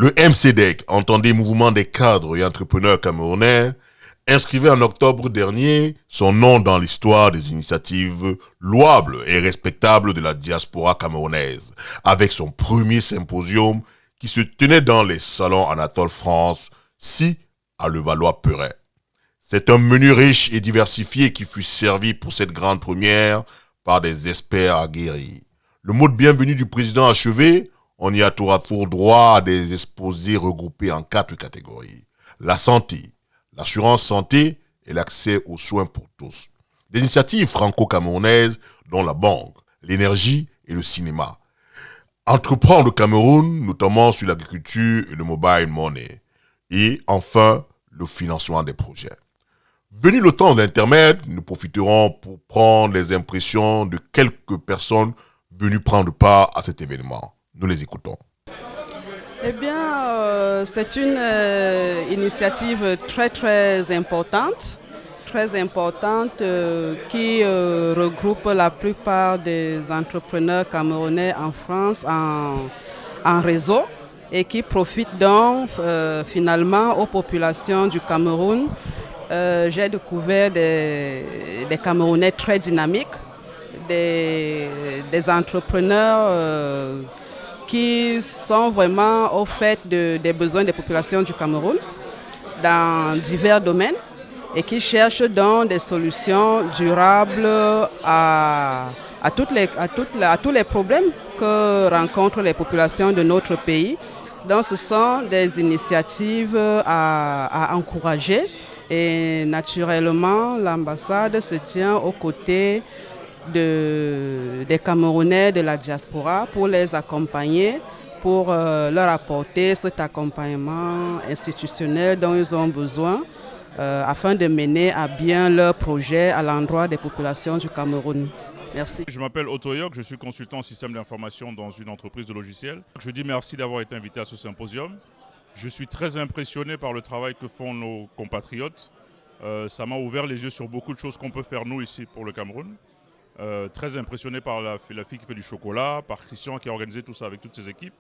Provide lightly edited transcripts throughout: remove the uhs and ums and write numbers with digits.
Le MCDEC, entendez Mouvement des cadres et entrepreneurs camerounais, inscrivait en octobre dernier son nom dans l'histoire des initiatives louables et respectables de la diaspora camerounaise, avec son premier symposium qui se tenait dans les salons Anatole France, si à Levallois-Perret. C'est un menu riche et diversifié qui fut servi pour cette grande première par des experts aguerris. Le mot de bienvenue du président achevé, on y a tour à tour droit à des exposés regroupés en 4 catégories. La santé, l'assurance santé et l'accès aux soins pour tous. Des initiatives franco-camerounaises dont la banque, l'énergie et le cinéma. Entreprendre au Cameroun, notamment sur l'agriculture et le mobile money. Et enfin, le financement des projets. Venu le temps d'intermède, nous profiterons pour prendre les impressions de quelques personnes venues prendre part à cet événement. Nous les écoutons. Eh bien, c'est une initiative très importante, qui regroupe la plupart des entrepreneurs camerounais en France en réseau et qui profite donc finalement aux populations du Cameroun. J'ai découvert des Camerounais très dynamiques, des entrepreneurs qui sont vraiment au fait des besoins des populations du Cameroun dans divers domaines et qui cherchent donc des solutions durables à tous les problèmes que rencontrent les populations de notre pays. Donc ce sont des initiatives à encourager et naturellement l'ambassade se tient aux côtés des Camerounais de la diaspora pour les accompagner, pour leur apporter cet accompagnement institutionnel dont ils ont besoin afin de mener à bien leurs projets à l'endroit des populations du Cameroun. Merci. Je m'appelle Otto Yok, je suis consultant en système d'information dans une entreprise de logiciels. Je dis merci d'avoir été invité à ce symposium. Je suis très impressionné par le travail que font nos compatriotes. Ça m'a ouvert les yeux sur beaucoup de choses qu'on peut faire nous ici pour le Cameroun. Très impressionné par la fille qui fait du chocolat, par Christian qui a organisé tout ça avec toutes ses équipes.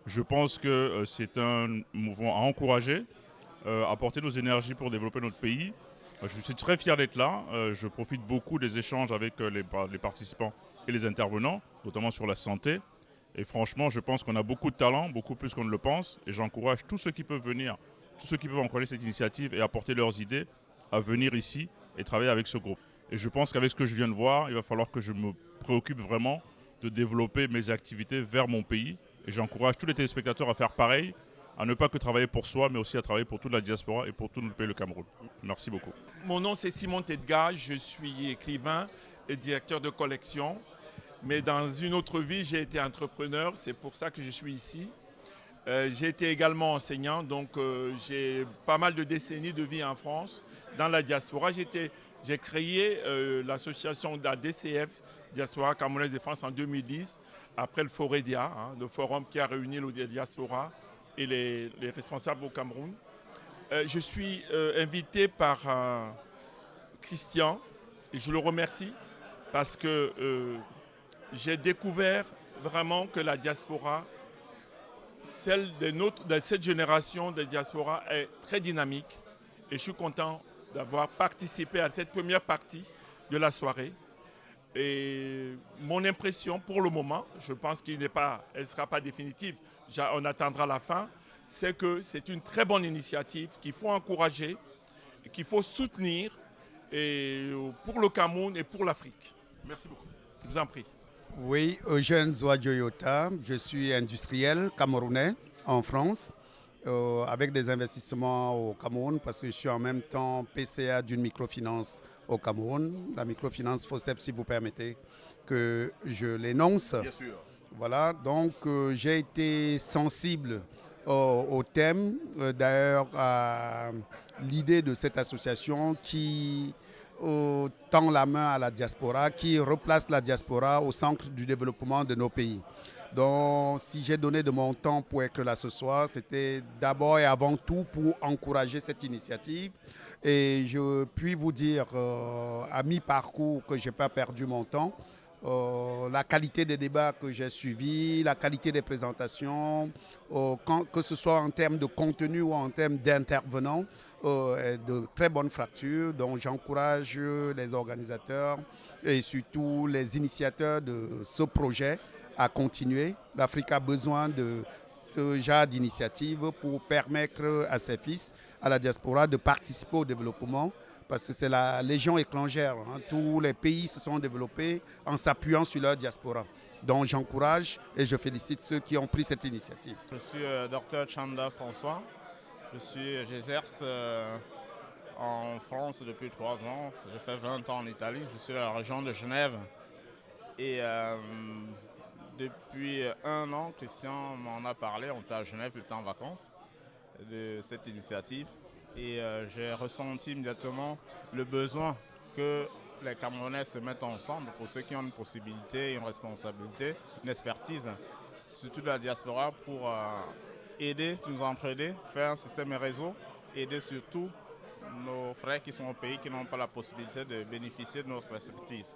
Je pense que c'est un mouvement à encourager, apporter nos énergies pour développer notre pays. Je suis très fier d'être là. Je profite beaucoup des échanges avec les participants et les intervenants, notamment sur la santé. Et franchement, je pense qu'on a beaucoup de talent, beaucoup plus qu'on ne le pense. Et j'encourage tous ceux qui peuvent venir, tous ceux qui peuvent encourager cette initiative et apporter leurs idées à venir ici et travailler avec ce groupe. Et je pense qu'avec ce que je viens de voir, il va falloir que je me préoccupe vraiment de développer mes activités vers mon pays. Et j'encourage tous les téléspectateurs à faire pareil, à ne pas que travailler pour soi, mais aussi à travailler pour toute la diaspora et pour tout notre pays, le Cameroun. Merci beaucoup. Mon nom c'est Simon Tedga, je suis écrivain et directeur de collection. Mais dans une autre vie, j'ai été entrepreneur, c'est pour ça que je suis ici. J'ai été également enseignant, donc j'ai pas mal de décennies de vie en France, dans la diaspora. J'ai créé l'association de la DCF, Diaspora Camerounaise de France, en 2010, après le FOREDIA, le forum qui a réuni les diasporas et les responsables au Cameroun. Je suis invité par Christian, et je le remercie, parce que j'ai découvert vraiment que la diaspora, celle de cette génération de diaspora, est très dynamique. Et je suis content d'avoir participé à cette première partie de la soirée. Et mon impression pour le moment, je pense qu'elle ne sera pas définitive, on attendra la fin, c'est que c'est une très bonne initiative qu'il faut encourager, qu'il faut soutenir et pour le Cameroun et pour l'Afrique. Merci beaucoup. Je vous en prie. Oui, Eugène Zouadjoyota, je suis industriel camerounais en France, avec des investissements au Cameroun parce que je suis en même temps PCA d'une microfinance au Cameroun, la microfinance FOSEP, si vous permettez que je l'énonce. Bien sûr. Voilà, donc j'ai été sensible au thème, d'ailleurs à l'idée de cette association qui tend la main à la diaspora, qui replace la diaspora au centre du développement de nos pays. Donc, si j'ai donné de mon temps pour être là ce soir, c'était d'abord et avant tout pour encourager cette initiative. Et je puis vous dire, à mi-parcours, que je n'ai pas perdu mon temps. la qualité des débats que j'ai suivis, la qualité des présentations, que ce soit en termes de contenu ou en termes d'intervenants, est de très bonne fracture. Donc j'encourage les organisateurs et surtout les initiateurs de ce projet à continuer. L'Afrique a besoin de ce genre d'initiative pour permettre à ses fils, à la diaspora, de participer au développement. Parce que c'est la légion étrangère. Tous les pays se sont développés en s'appuyant sur leur diaspora. Donc j'encourage et je félicite ceux qui ont pris cette initiative. Je suis Dr Chanda François. J'exerce en France depuis 3 ans. J'ai fait 20 ans en Italie. Je suis à la région de Genève. Et depuis 1 an, Christian m'en a parlé. On était à Genève, il était en vacances, de cette initiative. Et j'ai ressenti immédiatement le besoin que les Camerounais se mettent ensemble pour ceux qui ont une possibilité, une responsabilité, une expertise, surtout de la diaspora, pour aider, nous entraider, faire un système et réseau, aider surtout nos frères qui sont au pays, qui n'ont pas la possibilité de bénéficier de notre expertise.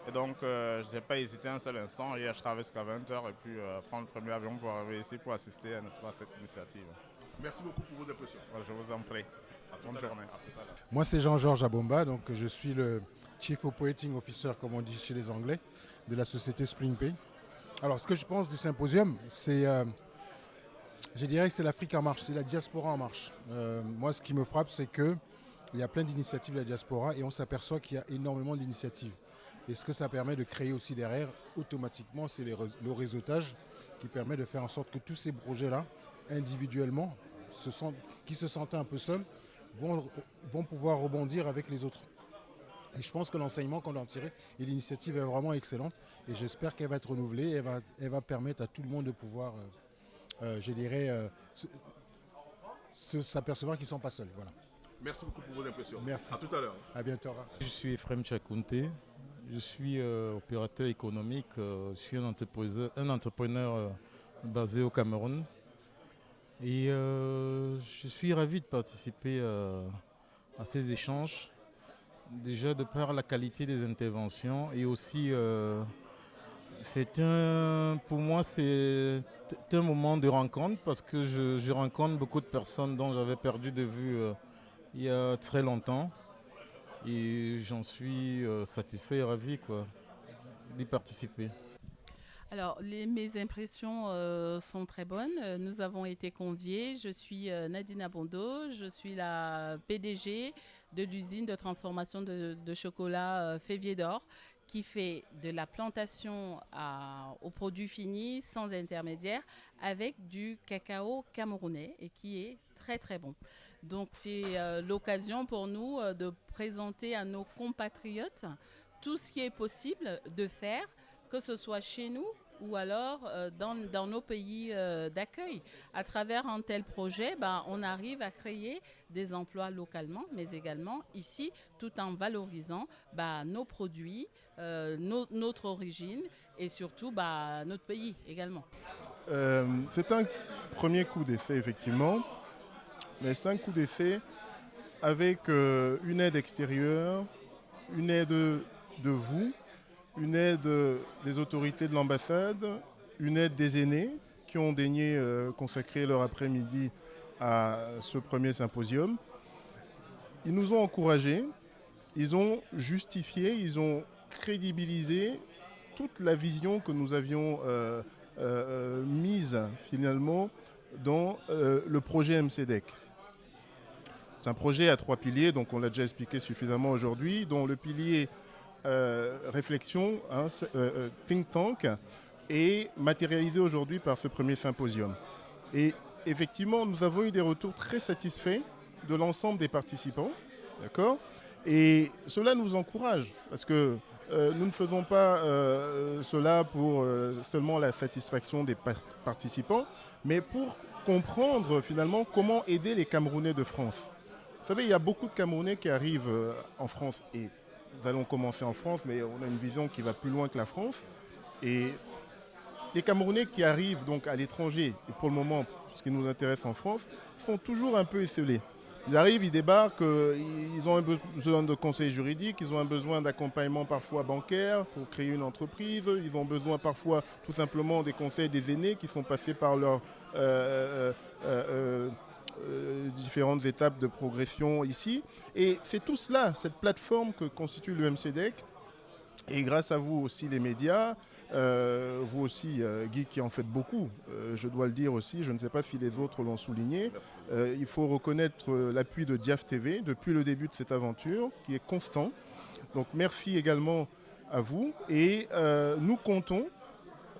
Et donc, je n'ai pas hésité un seul instant. Hier, je travaillais jusqu'à 20h et puis prendre le premier avion pour arriver ici pour assister à cette initiative. Merci beaucoup pour vos impressions. Je vous en prie. Bonne journée. Moi, c'est Jean-Georges Abomba, donc je suis le Chief Operating Officer, comme on dit chez les Anglais, de la société SpringPay. Alors, ce que je pense du symposium, c'est, je dirais que c'est l'Afrique en marche, c'est la diaspora en marche. Moi, ce qui me frappe, c'est qu'il y a plein d'initiatives de la diaspora et on s'aperçoit qu'il y a énormément d'initiatives. Et ce que ça permet de créer aussi derrière, automatiquement, c'est le réseautage qui permet de faire en sorte que tous ces projets-là, individuellement, qui se sentaient un peu seuls, vont pouvoir rebondir avec les autres. Et je pense que l'enseignement qu'on doit en tirer et l'initiative est vraiment excellente et j'espère qu'elle va être renouvelée, elle va permettre à tout le monde de pouvoir, je dirais, s'apercevoir qu'ils ne sont pas seuls. Voilà. Merci beaucoup pour vos impressions. Merci. À tout à l'heure. À bientôt. Je suis Ephraim Tchakounte, je suis opérateur économique, je suis un entrepreneur basé au Cameroun. Et je suis ravi de participer à ces échanges, déjà de par la qualité des interventions et aussi pour moi c'est un moment de rencontre parce que je rencontre beaucoup de personnes dont j'avais perdu de vue il y a très longtemps et j'en suis satisfait et ravi d'y participer. Alors, mes impressions sont très bonnes. Nous avons été conviés. Je suis Nadine Abondo. Je suis la PDG de l'usine de transformation de chocolat Févier d'Or qui fait de la plantation au produit fini sans intermédiaire avec du cacao camerounais et qui est très très bon. Donc, c'est l'occasion pour nous de présenter à nos compatriotes tout ce qui est possible de faire, que ce soit chez nous ou alors dans nos pays d'accueil. À travers un tel projet, on arrive à créer des emplois localement, mais également ici, tout en valorisant nos produits, notre origine et surtout notre pays également. C'est un premier coup d'essai, effectivement, mais c'est un coup d'essai avec une aide extérieure, une aide de vous, une aide des autorités de l'ambassade, une aide des aînés qui ont daigné consacrer leur après-midi à ce premier symposium. Ils nous ont encouragés, ils ont justifié, ils ont crédibilisé toute la vision que nous avions mise finalement dans le projet MCDEC. C'est un projet à 3 piliers, donc on l'a déjà expliqué suffisamment aujourd'hui, dont le pilier réflexion, think tank, est matérialisé aujourd'hui par ce premier symposium. Et effectivement, nous avons eu des retours très satisfaits de l'ensemble des participants, d'accord ? Et cela nous encourage, parce que nous ne faisons pas cela pour seulement la satisfaction des participants, mais pour comprendre finalement comment aider les Camerounais de France. Vous savez, il y a beaucoup de Camerounais qui arrivent en France et nous allons commencer en France, mais on a une vision qui va plus loin que la France. Et les Camerounais qui arrivent donc à l'étranger, et pour le moment, ce qui nous intéresse en France, sont toujours un peu esselés. Ils arrivent, ils débarquent, ils ont un besoin de conseil juridique, ils ont un besoin d'accompagnement parfois bancaire pour créer une entreprise, ils ont besoin parfois tout simplement des conseils des aînés qui sont passés par leurs différentes étapes de progression ici. Et c'est tout cela, cette plateforme que constitue le MCDEC, et grâce à vous aussi les médias, vous aussi Guy qui en faites beaucoup, je dois le dire aussi, je ne sais pas si les autres l'ont souligné, il faut reconnaître l'appui de Diaf TV depuis le début de cette aventure qui est constant. Donc merci également à vous et nous comptons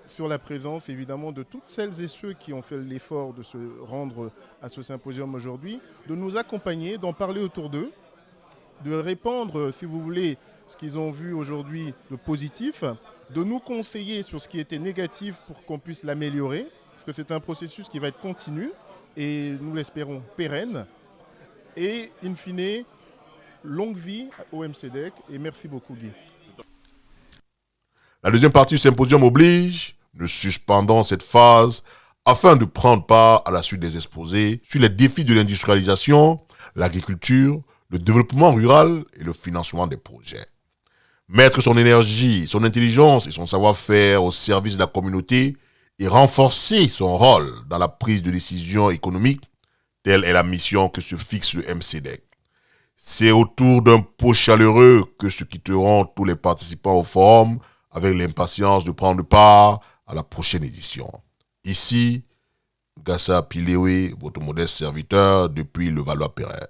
sur la présence évidemment de toutes celles et ceux qui ont fait l'effort de se rendre à ce symposium aujourd'hui, de nous accompagner, d'en parler autour d'eux, de répandre, si vous voulez, ce qu'ils ont vu aujourd'hui de positif, de nous conseiller sur ce qui était négatif pour qu'on puisse l'améliorer, parce que c'est un processus qui va être continu et nous l'espérons pérenne. Et in fine, longue vie au MCDEC et merci beaucoup Guy. La deuxième partie du symposium oblige, nous suspendons cette phase afin de prendre part à la suite des exposés sur les défis de l'industrialisation, l'agriculture, le développement rural et le financement des projets. Mettre son énergie, son intelligence et son savoir-faire au service de la communauté et renforcer son rôle dans la prise de décision économique, telle est la mission que se fixe le MCDEC. C'est autour d'un pot chaleureux que se quitteront tous les participants au forum avec l'impatience de prendre part à la prochaine édition. Ici, Gassa Pilewe, votre modeste serviteur depuis le Valois-Perret.